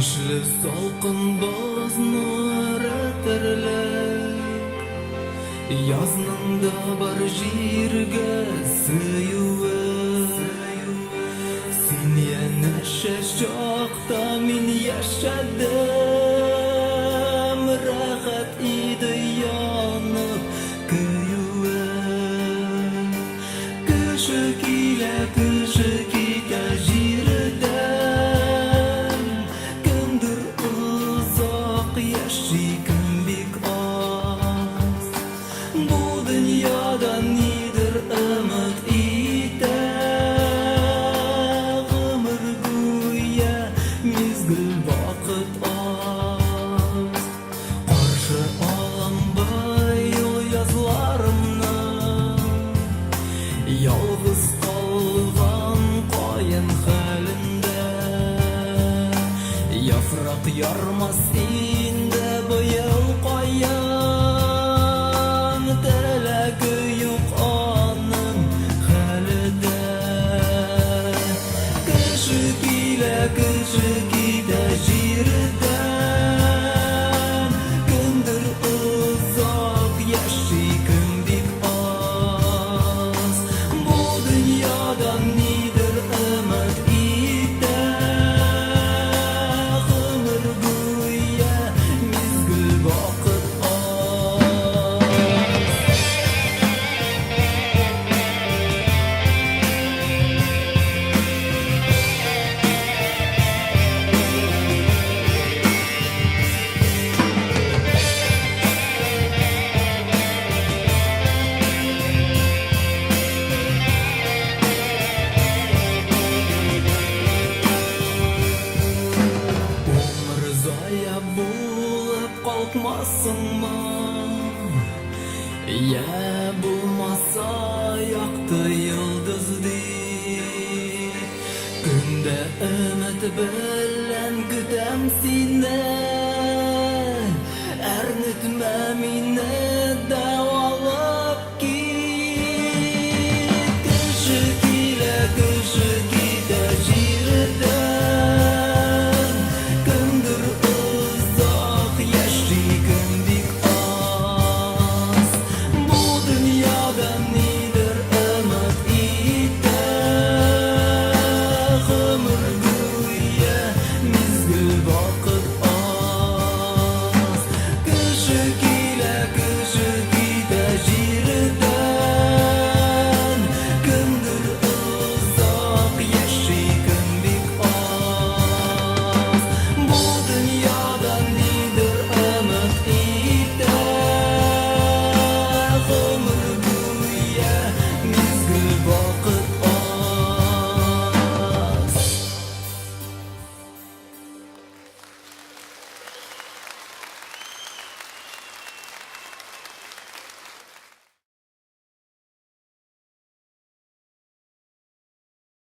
Kışlı salqın boznur etirlik Yaznında bar jirge sıyuvi Sen yaşaş çokta min yaşadım Rahat idi yanıp kıyuvi Kışık ile kışık ite jirden Gündür uzak yaşayken bik az Bu dünyada nidir ümit ite Gımır güya mizgil vakit az Karşı alanbay o yazlarımna Yalğız kalgan koyun halinde Yafrak yarmas indi bu yıl koyun Teleki yok onun halinde Kışık ile kışık ide jirden Gündür uzak yaşayken bik az Bu dünyadan nidir ümit ite Gımır güya mizgil vakit az Umr zaya bulup kalkmasınma Ya bulmasa yaktı yıldız değil Günde ümit bilen güdem sine